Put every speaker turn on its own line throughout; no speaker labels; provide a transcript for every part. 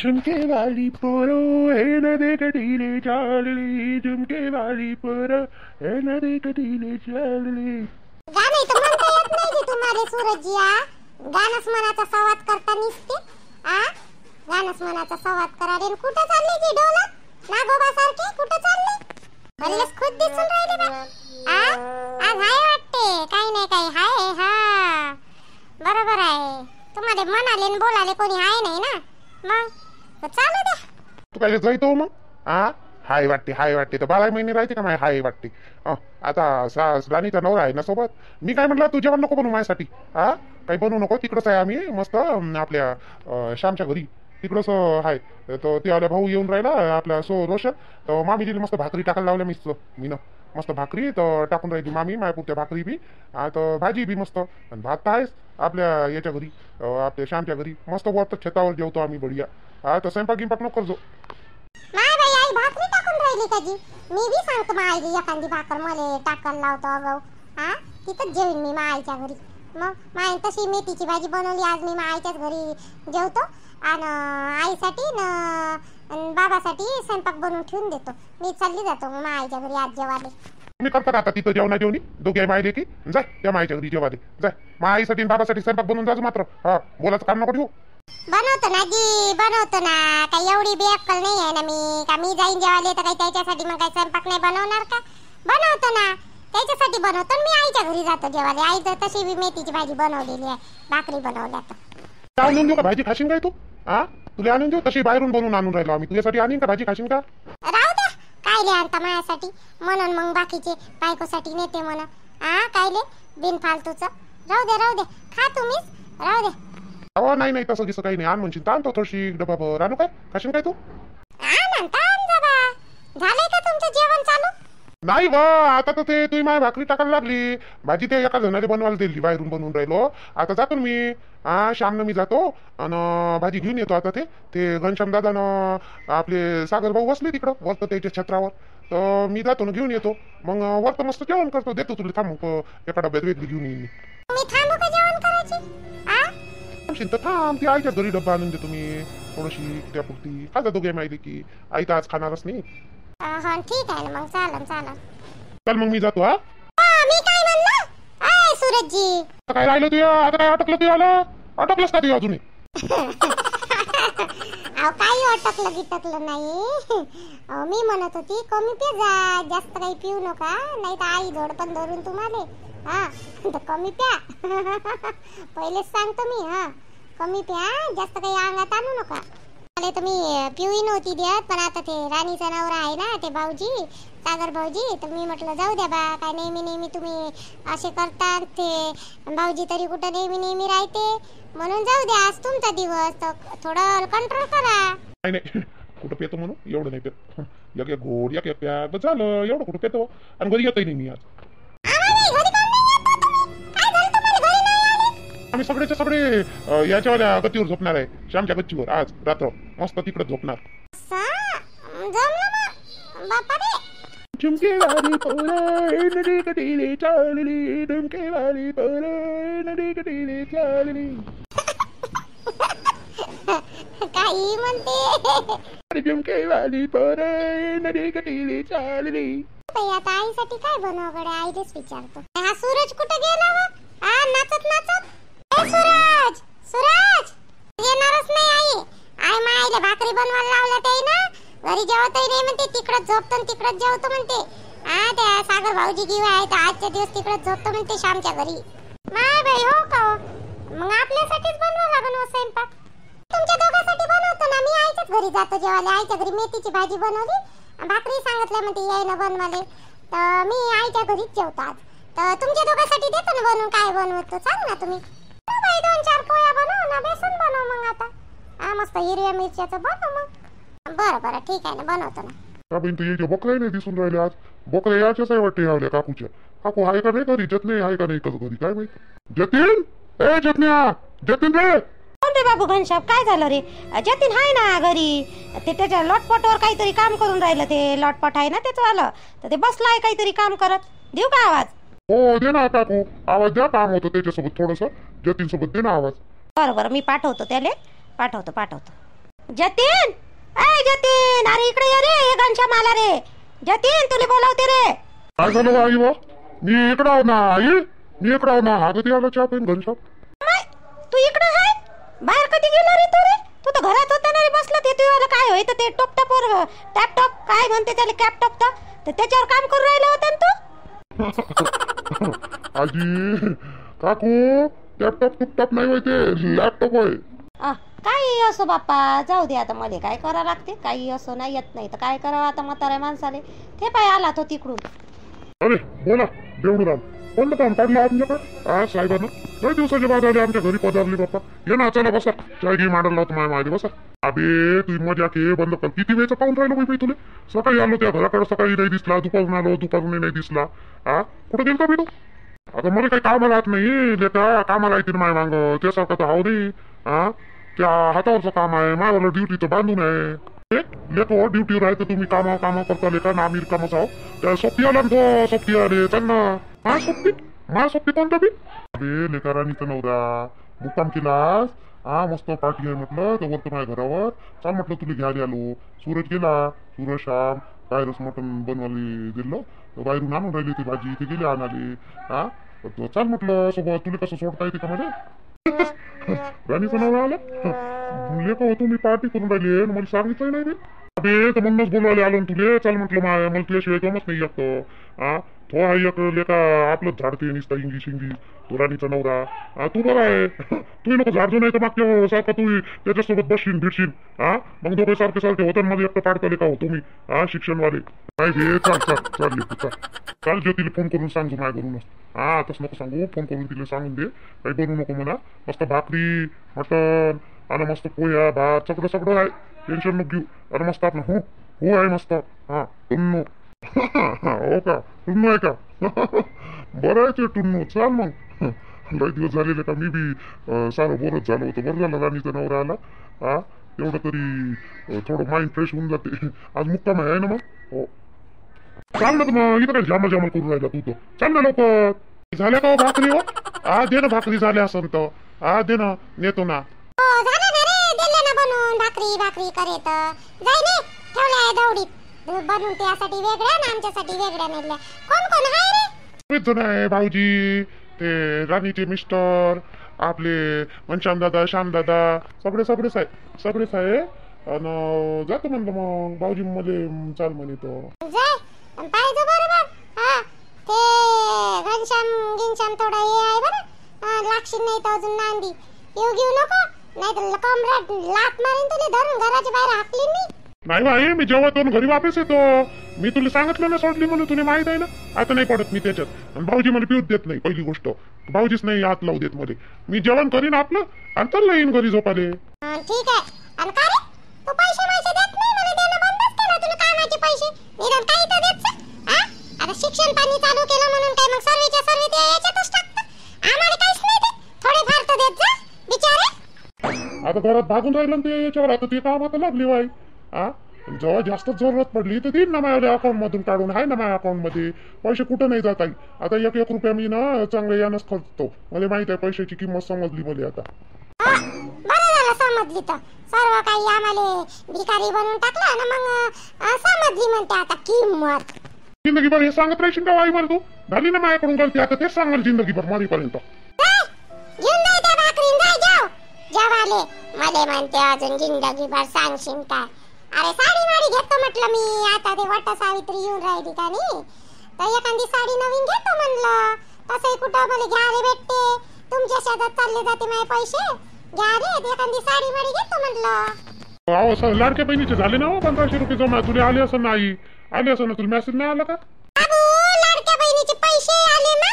झुमके वाली पोरो हे नदे कटीले चालली झुमके वाली पोरो हे नदे कटीले चालली.
गाणं इथं म्हणता येत नाही की तुम्हाला सूरजी गाणंच मनाचा संवाद करता निसते गाणंच मनाचा संवाद कराले. कुठं चालले की डोला नागोबा सारखे कुठं चालले भल्लेच खुद दिसून राहिले बा. आज हाय वाटते काही नाही काही हाय. हा बरोबर आहे तुम्हाला म्हणाले न बोलाले कोणी हाय नाही ना मग चालू द्या.
तू काय जायतो मग हाय वाटते तर 12 महिने राहते का माय हाय वाटते. आता राणीचा नवरा आहे ना सोबत. मी काय म्हटलं तू जेवण नको बनवू माझ्यासाठी काही बनवू नको. तिकडंच आहे आम्ही मस्त आपल्या श्यामच्या घरी तिकडंच आहे. तर ते आल्या भाऊ येऊन राहिला आपल्या रोशन तर मामीजीने मस्त भाकरी टाकायला लावल्या मीनं मस्त भाकरी तर टाकून राहिली मामी मायपूरच्या भाकरी बी तर भाजी बी मस्त आणि भात तर आहेच आपल्या याच्या घरी आपल्या श्यामच्या घरी मस्त वरत छतावर जेवतो आम्ही बढिया. तर स्वयंपाक गिंपाक नको करजो.
नाही बाई आई भाकरी टाकून राहिली का जी. मी बी सांगतो मायली एखादी भाकर मला टाकायला लावतो अगं तिथंच जेवीन मी मायच्या घरी. मग माय तशी मेथीची भाजी बनवली आज मी मायच्याच घरी जेवतो आणि आईसाठी न बाबासाठी स्वयंपाक बनवून ठेवून देतो. मी चालली जातो मग मायच्या घरी आज जेवाले.
मी करतात आता तिथं जेवणी दोघे माय की जाय त्या मायच्या घरी जेवाले जाय. माईसाठी आणि बाबासाठी स्वयंपाक बनवून जायचं मात्र बोलायचं काम नको ठेवू.
बनवतो ना जी बनवतो ना. काही एवढी बी अक्कल नाही आहे ना मी का मी जाईन जेवाले तर काही त्याच्यासाठी मग काही स्वयंपाक नाही बनवणार का. बनवतो ना त्याच्यासाठी बनवतो मी आईच्या घरी जातो जेवाले. आई तर तशी बी मेथीची भाजी बनवलेली आहे भाकरी बनवल्या तर
आणून देऊ का भाजी खाशीन काय तू तुला आणून देऊ तशी बाहेरून बनवून आणून राहिलो आम्ही तुझ्यासाठी आणीन का भाजी खाशीन का.
राहू द्या कायले आणता माझ्यासाठी म्हणून मग बाकीचे बायकोसाठी नेते म्हणा कायले बिनफालतूच. राहू दे खा तुम्हीच राहू दे.
नाही तसं गिसं काही नाही आण म्हणशील आणतो थोडीशी डबा रानू काय खाशीन काय तू
झालंय का तुमचं जेवण चालू.
नाही वा आता तर ते तुम्ही माझ्या भाकरी टाकायला लागली. भाजी ते एका जणाने बनवायला दिली बाहेरून बनवून राहिलो. आता जातो मी श्यामनं मी जातो आणि भाजी घेऊन येतो. आता ते घनश्याम दादानं आपले सागर भाऊ बसले तिकडं वरतं त्याच्या छत्रावर तर मी जातो ना घेऊन येतो. मग वरतं मस्त जेवण करतो देतो तुला थांब एका डब्यात वेगळी घेऊन येईन
मी. थांबू का जेवण करायची
तर थांब ती आईच्या घरी डब्बा आणून देतो मी थोडीशी त्यापुरती खा दोघे माहिती की आई तर आज खाणारच नाही.
ठीक आहे ना मग चालन
चल मग मी जातो.
मी काय म्हणलं सूरजजी
काय राहिलं तुझ्या आता काय अटकलं तुझ्या अटकलंच का तुझ्या अजून
काही अटकलं नाही. मी म्हणत होती कमी पे जा जास्त काही पिऊ नका नाही तर आई जोड पण धरून तुम्हाला तर कमी प्या. पहिलेच सांगतो मी कमी प्या जास्त काही अंगात आणू नका. तर मी पिऊही नव्हती देत पण आता ते राणीचा नवरा आहे ना ते भाऊजी सागर भाऊजी तर मी म्हटलं जाऊ द्या बा काय नेहमी तुम्ही असे करतात. ते भाऊजी तरी कुठं नेहमी राहते म्हणून जाऊ द्या आज तुमचा दिवस तर थोडं कंट्रोल करा.
नाही कुठं पेतो म्हणून एवढं नाही पेत एक घोड एक प्या झालं एवढं कुठं पेतो आणि घरी येतही नाही मी आज. आम्ही सगळे याच्यावाल्या गच्चीवर झोपणार आहे श्यामच्या गच्चीवर आज रात्र मस्त तिकडे झोपणार. झुमके वाली पोरं नदी कटीले चालली झुमके वाली पोरं नदी कटीले चालली.
काही म्हणते
झुमके वाली पोरं नदी कटीले चालली.
आता आईसाठी काय बनवकडे आईलेच विचारतो. हा सूरज कुठे गेला नाचत सूरज येणारच नाही. आई माईला भाकरी बनवायला लावला ते ना घरी जेवतही नाही म्हणते तिकडच झोपतो तिकडच जेवतो म्हणते. त्या सागर भाऊजी किंवा आहे तर आजच्या दिवस तिकडच झोपतो म्हणते श्यामच्या घरी. नाही बाई हो का मग आपल्यासाठीच बनवा लागेल स्वयंपाक. तुमच्या दोघांसाठी बनवतो ना मी आईच्याच घरी जातो जेवायला. आईच्या घरी मेथीची भाजी बनवली भाकरी सांगितलं म्हणते यायला बनवाले तर मी आईच्या घरीच जेवतो आज. तर तुमच्या दोघांसाठी देतो ना बनवून काय बनवतो सांग ना तुम्ही. 2-4 पोळ्या बनव ना बेसन बनव मग आता मस्त हिरव्या मिरच्याचं बनव मग. बरं ठीक आहे ना बनवतो ना.
तुझ्या बकऱ्या नाही दिसून राहिले आज. बकऱ्या याच्याच आहे वाटते आवल्या काकूच्या. काकू आहे का नाही घरी जतने आहे का नाही घरी काय माहिती. जतीन रे
कोणते बाबू घनश्याम काय झालं रे. जतीन आहे ना घरी ते त्याच्या लॉटपॉटवर काहीतरी काम करून राहिलं. ते लॉटपॉट आहे ना त्याचं आलं तर ते बसलाय काहीतरी काम करत. देऊ का आवाज.
हो दे ना काकू आवाज द्या काम होतं त्याच्यासोबत थोडस जतीन सोबत दे ना आवाज.
बरं मी पाठवतो त्याले पाठवतो. जतीन, ए जतीन, अरे इकडे ये रे, हे घनश्याम आला रे. जतीन, तुला बोलावते रे.
काय झालं आई बा? मी इकडं आहो ना आई, मी इकडं आहो ना. हा कधी आला चहा पेन घनश्याम?
माय, तू इकडे आहे? बाहेर कधी गेला रे तू रे? तू तर घरात होता ना रे, बसला. ते तुला काय होय तर ते टॉपटॉपवर टॅपटॉप काय म्हणते त्याला, कॅपटॉप तर त्याच्यावर काम करून राहिला होता ना तू.
आजी काकू, लॅपटॉप टुपटॉप नाही होय, ते लॅपटॉप होय.
काही असो बाप्पा, जाऊ दे आता. मला काय करा लागते, काही असो. नाही येत नाही तर काय करावं आता म्हाताऱ्या माणसाले. ते पाय आला तो तिकडून.
अरे बोला देवडूराम, कोणतं काम काढलं आमच्याकडे? आज साहेबांना लय दिवसाच्या बाद आले आमच्या घरी पधारली. बाप्पा ये ना, चला बसा. चाय घे मांडला होता माझ्या मागे, बसा. अबे तुझी मजा के बंद कर. किती वेळचं पाहून राहिलो मी तुले. सकाळी आलो त्या घराकडे, सकाळी नाही दिसला. दुपारून आलो, दुपारून नाही दिसला. कुठं गेल का मी तू? आता मला काही कामाला राहत नाही लेका, कामाला येतील माय मांग. त्यासारखं तर हाव नाही. त्या हातावरचं काम आहे, माझ्याला ड्युटी तर बांधून आहे. लेको ड्युटीवर आहे तर तुम्ही कामा करता लेका ना. आम्ही कामाच आहो. त्या सोबती आला तो, सोबती आले चल ना. माझ्या सोबती कोणता बी? अरे लेका राणीचा नवरा मुक्काम केलास. मस्त पार्टी आहे म्हटलं, तर वरतं माझ्या घरावर. चाल म्हटलं तुला घ्यायला आलो. सूरज गेला, सूरज श्याम बाहेरच मटण बनवायला दिलं, तर बाहेरून आणून राहिली ती भाजी. ते गेले आणाले. चाल म्हटलं सोबत. तुला कसं सोडता येते का मध्ये? राणीचा नवरा आला लेका हो, तुम्ही पार्टी करून राहिली, मला सांगितलं नाही रे. अबे तर म्हणूनच बोलवायला आलो ना तुले. चल म्हटलं मला तुझ्याशिवाय जमत नाही एकटं. तो हा एक लेका आपलंच झाडते निसता इंग्लिश तो राणीचा नवरा. तू बरा आहे. तू नको झाडतो, नाही तर मागच्या सारखा तू त्याच्यासोबत बसशील भिडशील. मग दोघे सारखे सारखे होते, मला एकटं पाडता लेका हो तुम्ही. शिक्षणवाले नाही हे. चाल ज्योतीला फोन करून सांगतो माझ्या घरूनच. तसं नको सांगू, फोन करून तिला सांगून दे. काही बनवू नको म्हणा. मस्त भाकरी मटण आणि मस्त पोह्या भात सगळं आहे. टेन्शन नको घेऊ. अरे मस्त आपलं हो आहे मस्त. टुन्नू हो का? टुन्नू आहे का? बरं आहे ते टुन्नू. चाल मग. लय दिवस झालेले का मी बी सारं बोरच झालं होतं. बरं झालं राणीचा नवरा आला. एवढं तरी थोडं माइंड फ्रेश होऊन जाते. आज मुक्काम आहे ना मग. हो चाल ना. मग इथं काय जामल करून राहिला तू तर. चाल ना लवकर. झाल्या का भाकरी? हो दे ना भाकरी. झाल्या असं तर दे ना, नेतो ना.
भाकरी करे तर जाय ने ठेवल्या दौडीत बनवून त्यासाठी वेगळ्या ना आमच्यासाठी वेगळ्या नेल्या. कोण आहे रे?
जण आहे भाऊजी, ते राणीचे मिस्टर, आपले घनश्याम दादा, श्याम दादा, सगळेच आहे. आणि जातो म्हणलं मग भाऊजी मध्ये. चाल म्हणे तो
जाय पाहिजे बरोबर. ते घनश्याम थोडा हे आहे बरं. लागशील नाही तर अजून नांदी येऊ घेऊ नको, नाही तर कमरात लात मारीन तुला धरून घराच्या बाहेर हाकलीन मी.
नाही भाई, मी जेव्हा तो घरी वापस येतो. मी तुला सांगितलं ना सोडली म्हणून, तुला माहित आहे ना. आता नाही पडत मी त्याच्यात. आणि भाऊजी मला पिऊच देत नाही. पहिली गोष्ट भाऊजीच नाही हात लावू देत मध्ये. मी जेवण करीन आपलं आणि तर येईन घरी झोपाले.
ठीक आहे. आणि का रे तू पैसे देत नाही? मला देणं बंदच केलं तुला कामाचे पैसे. निदान काही तर देत जा. आता शिक्षण पाणी चालू केलं म्हणून काय मग सर्व ते याच्यातच टाकतं. आम्हाला काहीच नाही देत. थोडे फार तर देत जा बिचारे.
आता घरात भागून राहिलं ते याच्यावर. आता ते काम आता लागली बाई. जेव्हा जास्त जरूरत पडली तर देईन ना माझ्या अकाउंट मधून काढून. आहे ना माझ्या अकाउंट मध्ये पैसे. कुठं नाही जात आहे. आता 1 रुपया मी ना चांगलं यानंच खर्चतो. मला माहित आहे पैशाची किंमत समजली मला आता.
बरं झालं समजली तर. सर्व काही आम्हाला भिकारी बनवून टाकलं ना मग समजली म्हणते आता किंमत.
जिंदगीभर हे सांगत राहायची का आई मला तू? झाली ना माझ्याकडून गलती, आता तेच सांगाल जिंदगीभर मरीपर्यंत.
घेऊन जाय त्या भाकरीन जाय जाऊ जेवाले. मला म्हणते अजून जिंदगीभर सांगशील काय? अरे साडी घेतो म्हटलं मी. आता ते वट सावित्री येऊन राहिली का नाही, तर एखादी साडी नवीन घेतो म्हणलं. तसंही कुठं मला घ्यायला भेटते. तुमच्या शेतात चालले जाते माझे पैसे. घ्या रे एखादी साडी घेतो म्हणलं.
लाडक्या बहिणीचे झाले ना 1500 रुपये जमा. तुला आले असं नाही? आले असं ना. तुला मेसेज नाही आला का?
लाडक्या बहिणीचे पैसे आले ना,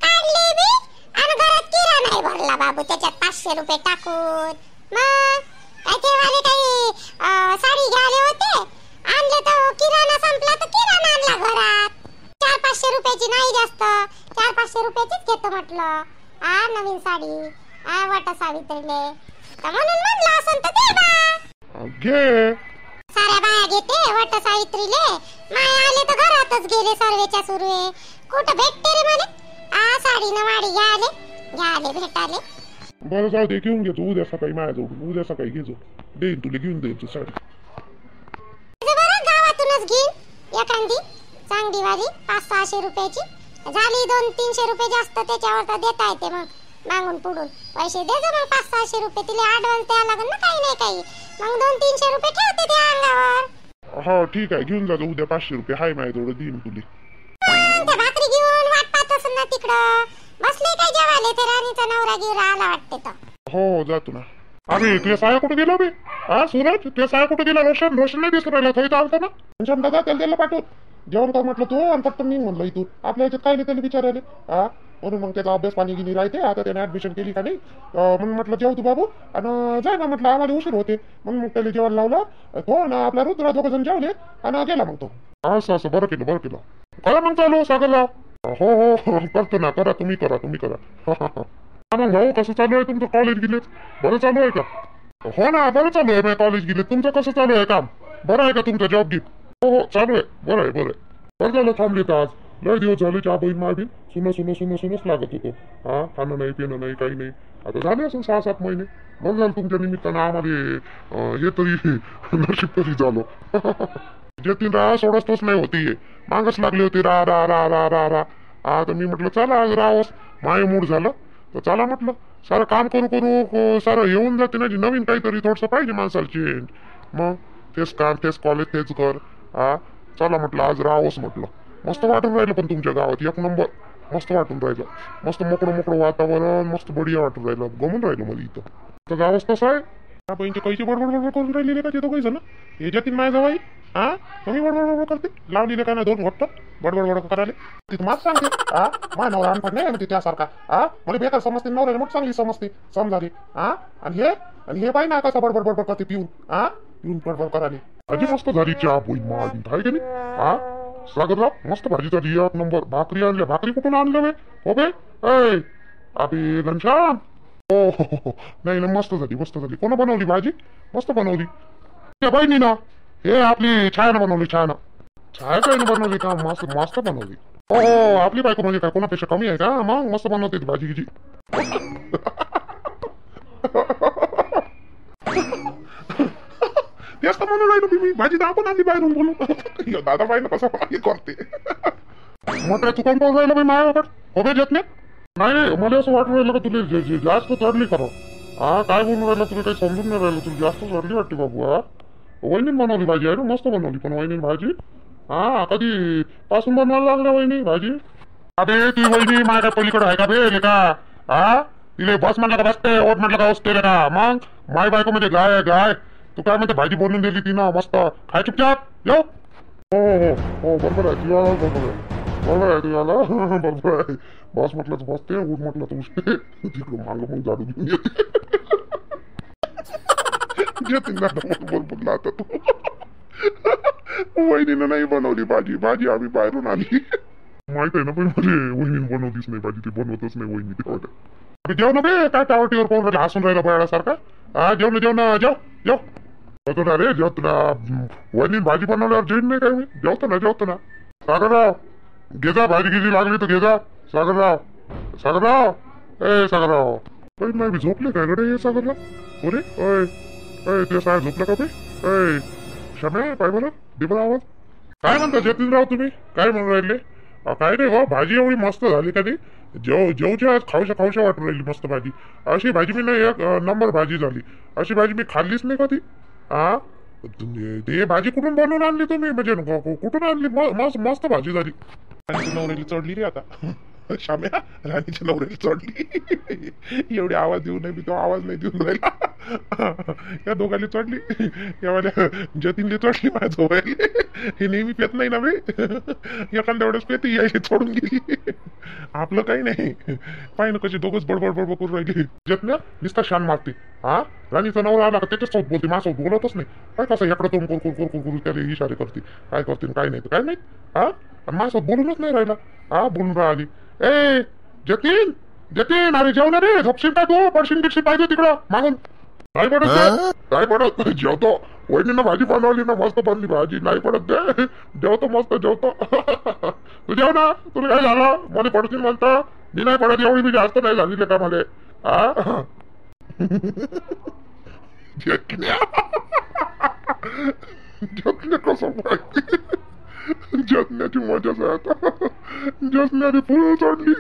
काढले बी आणि घरात किराणा नाही भरला बाबू त्याच्यात 500 रुपये टाकून. मग काय तेवाले काही साडी घ्यायला होते, आणले तर किराणा संपला तर किराणा आणला घरात. 400-500 रुपयाची नाही जास्त, 400-500 रुपयाचीच घेतो म्हटलं. नवीन साडी वट सावित्रीले, तर म्हणून म्हणलं असं तर दे बा.
घे.
साऱ्या बाया घेते वट सावित्रीले. माय आले तर घरातच गेले सर्वेच्या सुरुवे. कुठं भेटते रे म्हणे साडी न वाडी घ्याले भेटाले.
बरं जाऊ दे, घेऊन घेतो उद्या सकाळी माझ्याजवळ. उद्या सकाळी घेतो. देईन तुला घेऊन देईन तू साडी.
त्याचं बरं गावातूनच घेईन एखादी चांगली वाली 500-600 रुपयाची. झाली 200-300 रुपये जास्त त्याच्यावर तर देता येते मग मागून पुढून पैसे द्यायचं मग 500-600 रुपये तिला ऍडव्हान्स द्यावं लागेल ना काही नाही काही. मग 200-300 रुपये ठेवते त्या अंगावर.
हो ठीक आहे घेऊन जातो उद्या 500 रुपये हाय माझ्याजवळ देईन तुला.
त्या भाकरी घेऊन वाट पाहत असेल ना तिकडं बसले काय जेवायला ते राणीचा नवरा घेऊन आला वाटते तर.
हो जातो ना. अरे ते साया कुठे गेला बे? हा सूरज ते साया कुठे गेला? रोशन नाही दिसत राहिला थोडी चालतं ना. घनश्याम दादा त्याला पाठवून जेवण कर म्हटलं तू आणि फक्त मी म्हणलं इथून आपल्या ह्याच्यात काय त्याला विचारायला. हा म्हणून मग त्याचा अभ्यास पाणी गिनी राहते. आता त्याने ऍडमिशन केली का नाही म्हणून म्हटलं जेव तू बाबू आणि जाय ना म्हटलं आम्हाला उशीर होते म्हणून मग त्याला जेवण लावलं. हो ना आपला रुद्रा 2 जण जेवले आणि गेला मग तो. असं असं बरं केलं करा मग चालू सागरराव. हो करतो ना. करा तुम्ही करा. मग भाऊ कसं चालू आहे तुमचं कॉलेज गेले? बरं चालू आहे का? हो ना बरं चालू आहे. मी कॉलेज गेले. तुमचं कसं चालू आहे काम? बरं आहे का तुमचा जॉब गिफ्ट? हो चालू आहे. बरं झालं थांबले तर आज लय दिवस झाले. चहा बहीण मागील सुनच लागत होतो. हा खाणं नाही पिणं नाही काही नाही. आता झाले असेल 6-7 महिने. बरं झालं तुमच्या निमित्तानं आम्हाला हे तरी नशीब तरी झालं. जे राहा सोडतच नाही होती मागच लागली होती रा. आता मी म्हटलं चला आज रावस माय मूड झालं तर चला म्हटलं सारं काम करू सारं येऊन जाते ना. नवीन काहीतरी थोडंसं पाहिजे माणसाला चेंज. मग तेच काम तेच कॉलेज तेच घर. हा चला म्हटलं आज रावस म्हटलं. मस्त वाटून राहिलं पण तुमच्या गावात 1 नंबर मस्त वाटून राहिलं. मस्त मोकळं वातावरण मस्त बढिया वाटून राहिलं. गमून राहिलं मला इथं. तर गावच कसं आहे? हा बहिणीचे कैसे बडबड करून राहिलेले का ते तो कैसे ना हे जातील माझ्या जवळ. हा तुम्ही बडबड करते लावलेले काय ना 2 घट्ट बडबड करायला तिथं माझ सांगते. हा माझ्या नवरा अनपड नाही म्हणते त्यासारखा. हा मला बेकार समजते नवऱ्याला मग चांगली समजते समजाली. हा आणि हे पाहिजे ना कसा बडबड करते पिऊन. हा पिऊन बडबड करायला. अजी मस्त झाली चहा पोळी माझी आहे की नाही. हा सागरराव मस्त भाजी झाली 1 नंबर. भाकरी आणल्या. भाकरी कुठून आणल्या बे? हो बे ऐ अबे घनश्याम. हो नाही ना मस्त झाली. कोणा बनवली भाजी? मस्त बनवली त्या बहिणी ना. हे आपली छायानं बनवली. छाया बनवली का? मस्त बनवली. हो आपली बायको म्हणजे काय कोणापेक्षा कमी आहे का? मग मस्त बनवते ती भाजी गिजी. तेच तर म्हणून राहिलो मी भाजी तर आपण आणली बाहेरून बोलू. दादा बाईनं कसं करते मोठ्या चुकान पाहून राहिलं मी माझ्याकडे. हो बे जेत नाही मला असं वाटून राहिलं का तुला जास्त चढली करा. हा काय बोलून राहिलं तुला काही समजून नाही राहिलं. तुला जास्त चढली वाटते बाबू. हा वहिनीन बनवली भाजी आहे ना मस्त बनवली पण वहिनी भाजी. हा कधी पासून बनवायला लागल्या वहिनी भाजी? अबे ती वहिनी माझ्या पलीकडे आहे का बे का? हा तिले बस म्हटलं का बसते ओट म्हटलं का बसते का? मग माय बायको म्हणजे गाय तू काय म्हणते भाजी बनवून दिली ती ना मस्त खाय चुपचाप येऊ. हो बरोबर आहे तुला बरोबर आहे. बस म्हटलं तर बसते उठ म्हटलं तर उठते. तिकडं मागं मग झाडू घेऊन येते बरोबर आता तू. वहिनीनं नाही बनवली भाजी आम्ही बाहेरून आली. माहित आहे ना पण म्हणजे वहिनीनं बनवलीच नाही भाजी. ती बनवतच नाही वहिनी तेवढ्या. जेवण बे काय टावटीवर पाहून राहिला हसून राहिला बाळासारखा. हा जेवण जेव ना रे जेवतो ना. वहिनी भाजी बनवल्यावर जेवण नाही काय मी जेवतो ना. सागरराव घे जा भाजी गिजी लागली तर घे जा. सागरराव ए सागरराव काही नाही झोपले काय गडे हे सागरराव? अरे अय ते साय झोपलं का बे? अय क्षम्या पाय बरं दे बरं आवाज. काय म्हणता जतीनराव तुम्ही काय म्हणून राहिले? काय नाही हो भाजी एवढी मस्त झाली का ती जेवच्या खाऊशा वाटून राहिली मस्त भाजी. अशी भाजी मी नाही 1 नंबर भाजी झाली. अशी भाजी मी खाल्लीच नाही कधी. हा ते भाजी कुठून बनवून आणली तुम्ही म्हणजे कुठून आणली? मस्त भाजी झाली. राणीच्या नवऱ्याला चढली रे आता शाम्या. राणीच्या नवऱ्याला चढली. एवढे आवाज देऊ नये मी तो आवाज नाही देऊन राहिला. या दोघांनी चढली. या जतीनले चढली माझ्या झोपायला. हे नेहमी पेत नाही ना मी एखाद्या वेळेस पेती यायची सोडून गेली. आपलं काही नाही पाय ना कशी दोघंच बडबड करून राहिली. जतन्या नुसता शान मारते. हा राणीचा नवरा आला का त्याच्यासोबत बोलते माझ्यासोबत बोलतच नाही. काय कसं इकडं तोंड करून त्याला इशारे करते काय करते काय नाही काय नाही. हा माझ्यासोबत बोलूनच नाही राहिला. हा बोलून राहिली. ए जतीन अरे जेवण रे झोपशील का तू? पडशील बिडशील पाहिजे तिकडं मागून. काय पडत जेवतो. वहिनीनं भाजी बनवली ना मस्त बनली भाजी. नाही पडत दे जेवतो मस्त जेवतो. तू जेव ना तुला काय झालं? मला पडशील म्हणता मी नाही पडत एवढी मी जास्त नाही झाली का मला. जगण्या जगण्या कसं पाहिजे जगण्याची मजाच आहे आता जगण्याने फुल चढली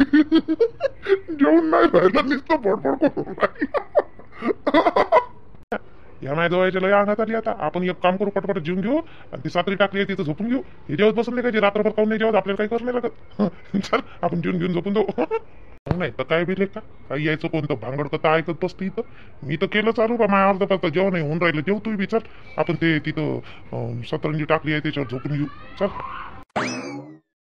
जेवण नाही राहिलं नुसतं बडबड करून राहिलं या माझ्या जवळच्या लय अंगात आली आता आपण एक काम करू पटपट जेवून घेऊ आणि ती सात्री टाकली आहे तिथं झोपून घेऊ हे जेवत बसले काय जे रात्रभर काऊन नाही जेवत आपल्याला काही करत नाही लागत चल आपण जेवून घेऊन झोपून देऊ नाही तर काय बिले का काही यायचं कोणतं भांगड कथा ऐकत बसतं इथं मी तर केलं चालू बा माझ्या अर्धा तास जेवण नाही होऊन राहिलं जेव तुम्ही विचार आपण ते तिथं सतरंजी टाकली आहे त्याच्यावर झोपून घेऊ चल